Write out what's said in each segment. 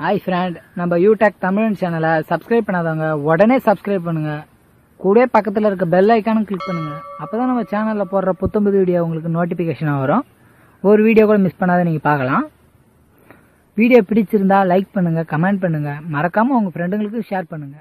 Hi friend, நம்ம யூடெக் தமிழ் சேனலை subscribe பண்ணாதவங்க உடனே சப்ஸ்கிரைப் பண்ணுங்க. கூட பக்கத்தில் இருக்க பெல் ஐக்கானும் கிளிக் பண்ணுங்க. அப்பதான் நம்ம சேனலில் போடுற புத்தம்புது வீடியோ உங்களுக்கு நோட்டிஃபிகேஷனாக வரும். ஒரு வீடியோ கூட மிஸ் பண்ணாத நீங்கள் பார்க்கலாம். வீடியோ பிடிச்சிருந்தா லைக் பண்ணுங்க, கமெண்ட் பண்ணுங்க, மறக்காம உங்க ஃப்ரெண்டுங்களுக்கு ஷேர் பண்ணுங்க.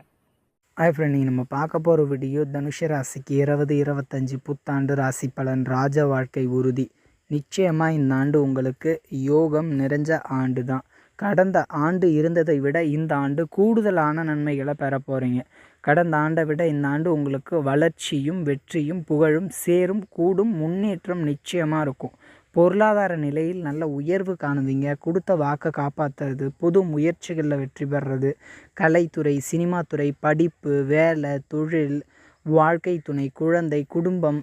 ஹாய் ஃப்ரெண்ட், நீங்கள் நம்ம பார்க்க போகிற வீடியோ தனுஷ ராசிக்கு 2025 புத்தாண்டு ராசி பலன். ராஜ வாழ்க்கை உறுதி. நிச்சயமாக இந்த ஆண்டு உங்களுக்கு யோகம் நிறைஞ்ச ஆண்டு தான். கடந்த ஆண்டு இருந்ததை விட இந்த ஆண்டு கூடுதலான நன்மைகளை பெற போகிறீங்க. கடந்த ஆண்டை விட இந்த ஆண்டு உங்களுக்கு வளர்ச்சியும் வெற்றியும் புகழும் சேரும் கூடும். முன்னேற்றம் நிச்சயமாக இருக்கும். பொருளாதார நிலையில் நல்ல உயர்வு காணுவீங்க. கொடுத்த வாக்கை காப்பாற்றுறது, புது முயற்சிகளில் வெற்றி பெறுறது, கலைத்துறை, சினிமாத்துறை, படிப்பு, வேலை, தொழில், வாழ்க்கை துணை, குழந்தை, குடும்பம்,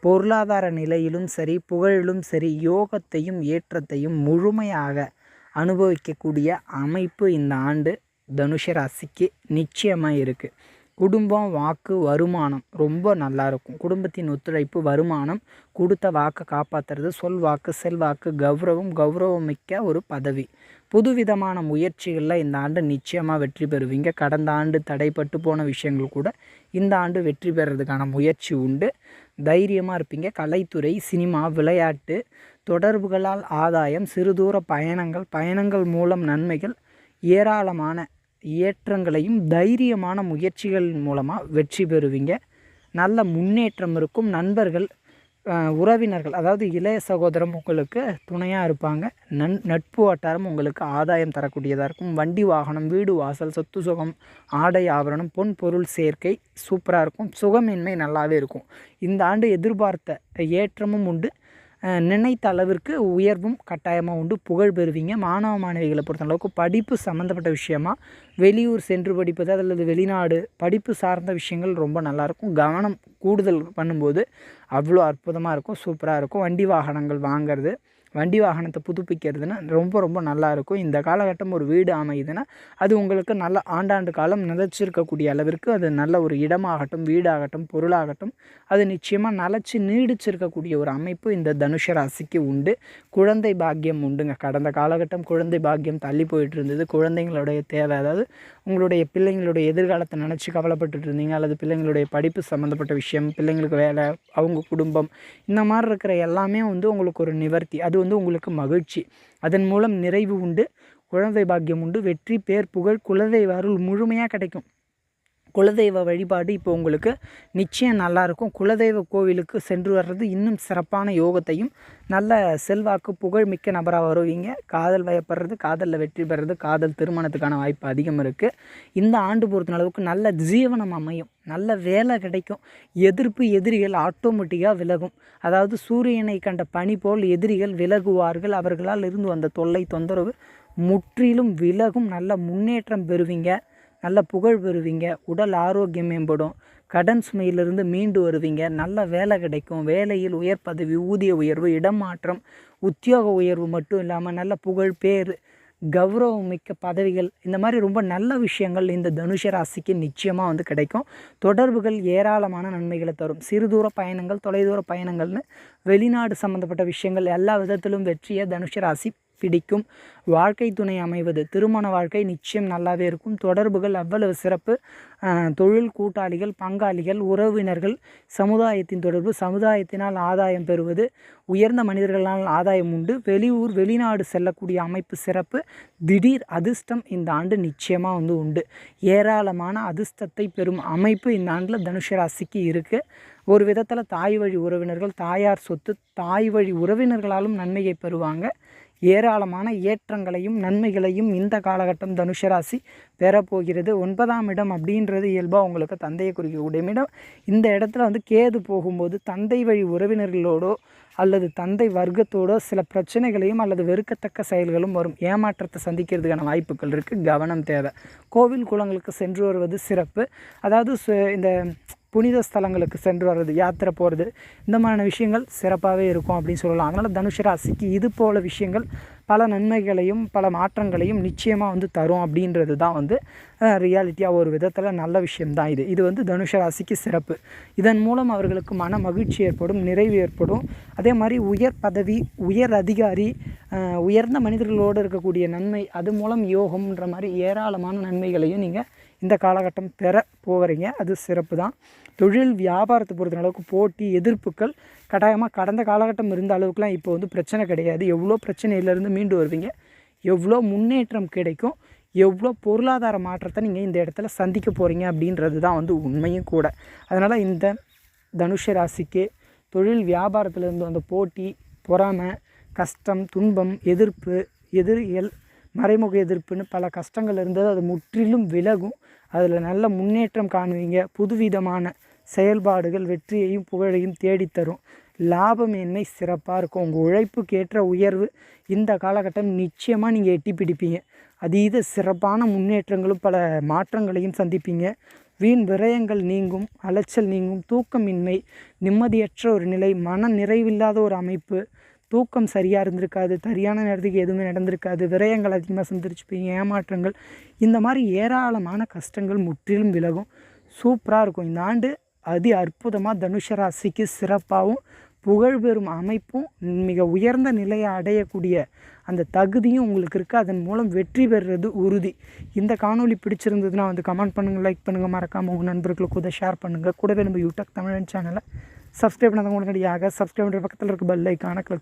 பொருளாதார நிலையிலும் சரி புகழிலும் சரி யோகத்தையும் ஏற்றத்தையும் முழுமையாக அனுபவிக்கக்கூடிய அமைப்பு இந்த ஆண்டு தனுஷ ராசிக்கு நிச்சயமாக இருக்குது. குடும்பம், வாக்கு, வருமானம் ரொம்ப நல்லாயிருக்கும். குடும்பத்தின் ஒத்துழைப்பு, வருமானம், கொடுத்த வாக்கை காப்பாற்றுறது, சொல் வாக்கு, செல்வாக்கு, கௌரவம் மிக்க ஒரு பதவி. புதுவிதமான முயற்சிகளில் இந்த ஆண்டு நிச்சயமாக வெற்றி பெறுவீங்க. கடந்த ஆண்டு தடைப்பட்டு போன விஷயங்கள் கூட இந்த ஆண்டு வெற்றி பெறுறதுக்கான முயற்சி உண்டு. தைரியமாக இருப்பீங்க. கலைத்துறை, சினிமா, விளையாட்டு, தொடர்புகளால் ஆதாயம், சிறுதூர பயணங்கள் மூலம் நன்மைகள், ஏராளமான ஏற்றங்களையும் தைரியமான முயற்சிகள் மூலமாக வெற்றி பெறுவீங்க. நல்ல முன்னேற்றம் இருக்கும். நண்பர்கள், உறவினர்கள், அதாவது இளைய சகோதரம் உங்களுக்கு துணையாக இருப்பாங்க. நட்பு வட்டாரம் உங்களுக்கு ஆதாயம் தரக்கூடியதாக இருக்கும். வண்டி வாகனம், வீடு வாசல், சொத்து சுகம், ஆடை ஆபரணம், பொன் பொருள் சேர்க்கை சூப்பராக இருக்கும். சுகமின்மை நல்லாவே இருக்கும். இந்த ஆண்டு எதிர்பார்த்த ஏற்றமும் உண்டு. நினைத்த அளவிற்கு உயர்வும் கட்டாயமாக உண்டு. புகழ் பெறுவீங்க. மாணவ மாணவிகளை பொறுத்தளவுக்கு படிப்பு சம்மந்தப்பட்ட விஷயமா வெளியூர் சென்று படிப்பது அல்லது வெளிநாடு படிப்பு சார்ந்த விஷயங்கள் ரொம்ப நல்லாயிருக்கும். கவனம் கூடுதல் பண்ணும்போது அவ்வளோ அற்புதமாக இருக்கும், சூப்பராக இருக்கும். வண்டி வாகனங்கள் வாங்கிறது, வண்டி வாகனத்தை புதுப்பிக்கிறதுனா ரொம்ப நல்லாயிருக்கும். இந்த காலகட்டம் ஒரு வீடு அமையுதுன்னா அது உங்களுக்கு நல்ல ஆண்டாண்டு காலம் நிலைச்சிருக்கக்கூடிய அளவிற்கு அது நல்ல ஒரு இடமாகட்டும், வீடாகட்டும், பொருளாகட்டும் அது நிச்சயமாக நிலச்சி நீடிச்சிருக்கக்கூடிய ஒரு அமைப்பு இந்த தனுஷ ராசிக்கு உண்டு. குழந்தை பாக்கியம் உண்டுங்க. கடந்த காலகட்டம் குழந்தை பாக்கியம் தள்ளி போயிட்டு இருந்தது. குழந்தைங்களுடைய தேவை, அதாவது உங்களுடைய பிள்ளைங்களுடைய எதிர்காலத்தை நினச்சி கவலைப்பட்டு இருந்தீங்க, அல்லது பிள்ளைங்களுடைய படிப்பு சம்மந்தப்பட்ட விஷயம், பிள்ளைங்களுக்கு வேலை, அவங்க குடும்பம், இந்த மாதிரி இருக்கிற எல்லாமே உங்களுக்கு ஒரு நிவர்த்தி. அது உங்களுக்கு மகிழ்ச்சி. அதன் மூலம் நிறைவு உண்டு. குழந்தை பாக்கியம் உண்டு. வெற்றி, பேர், புகழ், குலதெய்வ அருள் முழுமையாக கிடைக்கும். குலதெய்வ வழிபாடு இப்போ உங்களுக்கு நிச்சயம் நல்லாயிருக்கும். குலதெய்வ கோவிலுக்கு சென்று வர்றது இன்னும் சிறப்பான யோகத்தையும், நல்ல செல்வாக்கு, புகழ் மிக்க நபராக வருவீங்க. காதல் வயப்படுறது, காதலில் வெற்றி பெறுறது, காதல் திருமணத்துக்கான வாய்ப்பு அதிகம் இருக்குது. இந்த ஆண்டு பொறுத்த அளவுக்கு நல்ல ஜீவனம் அமையும். நல்ல வேலை கிடைக்கும். எதிரிகள் ஆட்டோமேட்டிக்காக விலகும். அதாவது சூரியனை கண்ட பனி போல் எதிரிகள் விலகுவார்கள். அவர்களால் இருந்து வந்த தொல்லை, தொந்தரவு முற்றிலும் விலகும். நல்ல முன்னேற்றம் பெறுவீங்க. நல்ல புகழ் பெறுவீங்க. உடல் ஆரோக்கியம் மேம்படும். கடன் சுமையிலிருந்து மீண்டு வருவீங்க. நல்ல வேலை கிடைக்கும். வேலையில் உயர் பதவி, ஊதிய உயர்வு, இடம் மாற்றம், உத்தியோக உயர்வு மட்டும் இல்லாமல் நல்ல புகழ், பேர், கௌரவம் மிக்க பதவிகள், இந்த மாதிரி ரொம்ப நல்ல விஷயங்கள் இந்த தனுஷ ராசிக்கு நிச்சயமாக கிடைக்கும். தொடர்புகள் ஏராளமான நன்மைகளை தரும். சிறுதூர பயணங்கள், தொலைதூர பயணங்கள்னு வெளிநாடு சம்மந்தப்பட்ட விஷயங்கள் எல்லா விதத்திலும் வெற்றியை தனுஷ ராசி பிடிக்கும். வாழ்க்கை துணை அமைவது, திருமண வாழ்க்கை நிச்சயம் நல்லாவே இருக்கும். தொடர்புகள் அவ்வளவு சிறப்பு. தொழில் கூட்டாளிகள், பங்காளிகள், உறவினர்கள், சமுதாயத்தின் தொடர்பு, சமுதாயத்தினால் ஆதாயம் பெறுவது, உயர்ந்த மனிதர்களால் ஆதாயம் உண்டு. வெளியூர், வெளிநாடு செல்லக்கூடிய அமைப்பு சிறப்பு. திடீர் அதிர்ஷ்டம் இந்த ஆண்டு நிச்சயமாக உண்டு. ஏராளமான அதிர்ஷ்டத்தை பெறும் அமைப்பு இந்த ஆண்டில் தனுஷ ராசிக்கு இருக்குது. ஒரு விதத்தில் தாய் வழி உறவினர்கள், தாயார் சொத்து, தாய் வழி உறவினர்களாலும் நன்மையை பெறுவாங்க. ஏராளமான ஏற்றங்களையும் நன்மைகளையும் இந்த காலகட்டம் தனுஷ ராசி பெறப்போகிறது. 9ஆம் இடம் அப்படின்றது இயல்பாக உங்களுக்கு தந்தையை குறிக்கக்கூடிய இடம். இந்த இடத்துல கேது போகும்போது தந்தை வழி உறவினர்களோடோ அல்லது தந்தை வர்க்கத்தோடோ சில பிரச்சனைகளையும் அல்லது வெறுக்கத்தக்க செயல்களும் வரும். ஏமாற்றத்தை சந்திக்கிறதுக்கான வாய்ப்புகள் இருக்குது. கவனம் தேவை. கோவில் குளங்களுக்கு சென்று வருவது சிறப்பு. அதாவது இந்த புனித ஸ்தலங்களுக்கு சென்று வர்றது, யாத்திரை போகிறது, இந்த மாதிரியான விஷயங்கள் சிறப்பாகவே இருக்கும் அப்படின்னு சொல்லலாம். அதனால் தனுஷ ராசிக்கு இது போல் விஷயங்கள் பல நன்மைகளையும் பல மாற்றங்களையும் நிச்சயமாக தரும் அப்படின்றது தான் ரியாலிட்டியாக ஒரு விதத்தில் நல்ல விஷயம்தான் இது. இது தனுஷ ராசிக்கு சிறப்பு. இதன் மூலம் அவர்களுக்கு மன மகிழ்ச்சி ஏற்படும், நிறைவு ஏற்படும். அதே மாதிரி உயர் பதவி, உயர் அதிகாரி, உயர்ந்த மனிதர்களோடு இருக்கக்கூடிய நன்மை, அது மூலம் யோகம்ன்ற மாதிரி ஏராளமான நன்மைகளையும் நீங்கள் இந்த காலகட்டம் பெற போகிறீங்க. அது சிறப்பு தான். தொழில் வியாபாரத்தை பொறுத்த அளவுக்கு போட்டி எதிர்ப்புகள் கட்டாயமாக கடந்த காலகட்டம் இருந்த அளவுக்குலாம் இப்போ வந்து பிரச்சனை கிடையாது. எவ்வளோ பிரச்சனையிலேருந்து மீண்டு வருவீங்க, எவ்வளோ முன்னேற்றம் கிடைக்கும், எவ்வளோ பொருளாதார மாற்றத்தை நீங்கள் இந்த இடத்துல சந்திக்க போகிறீங்க அப்படின்றது தான் வந்து உண்மையும் கூட. அதனால் இந்த தனுஷ ராசிக்கு தொழில் வியாபாரத்திலேருந்து அந்த போட்டி, பொறாமை, கஷ்டம், துன்பம், எதிர்ப்பு, எதிரிகள், மறைமுக எதிர்ப்புன்னு பல கஷ்டங்கள் இருந்தது. அது முற்றிலும் விலகும். அதில் நல்ல முன்னேற்றம் காணுவீங்க. புதுவிதமான செயல்பாடுகள் வெற்றியையும் புகழையும் தேடித்தரும். லாபமேன்மை சிறப்பாக இருக்கும். உங்கள் உழைப்புக்கேற்ற உயர்வு இந்த காலகட்டம் நிச்சயமாக நீங்கள் எட்டி பிடிப்பீங்க. அதீத சிறப்பான முன்னேற்றங்களும் பல மாற்றங்களையும் சந்திப்பீங்க. வீண் விரயங்கள் நீங்கும், அலைச்சல் நீங்கும், தூக்கமின்மை, நிம்மதியற்ற ஒரு நிலை, மன நிறைவில்லாத ஒரு அமைப்பு, தூக்கம் சரியாக இருந்திருக்காது, சரியான நேரத்துக்கு எதுவுமே நடந்திருக்காது, விரயங்கள் அதிகமாக சந்திரிச்சுப்பீங்க, ஏமாற்றங்கள், இந்த மாதிரி ஏராளமான கஷ்டங்கள் முற்றிலும் விலகும். சூப்பராக இருக்கும். இந்த ஆண்டு அதி அற்புதமாக தனுஷ ராசிக்கு சிறப்பாகவும் புகழ்பெறும் அமைப்பும் மிக உயர்ந்த நிலையை அடையக்கூடிய அந்த தகுதியும் உங்களுக்கு இருக்குது. அதன் மூலம் வெற்றி பெறுறது உறுதி. இந்த காணொலி பிடிச்சிருந்ததுன்னா வந்து கமெண்ட் பண்ணுங்கள், லைக் பண்ணுங்கள், மறக்காமல் உங்கள் நண்பர்களுக்கு கூட ஷேர் பண்ணுங்கள். கூடவே நம்ம யூடியூப் தமிழன் சேனலை சப்ஸ்கிரைப் பண்ணாதவங்க உடனடியாக சப்ஸ்கிரைப் பண்ணுற பக்கத்தில் இருக்க பெல் ஐக்கானை கிளிக்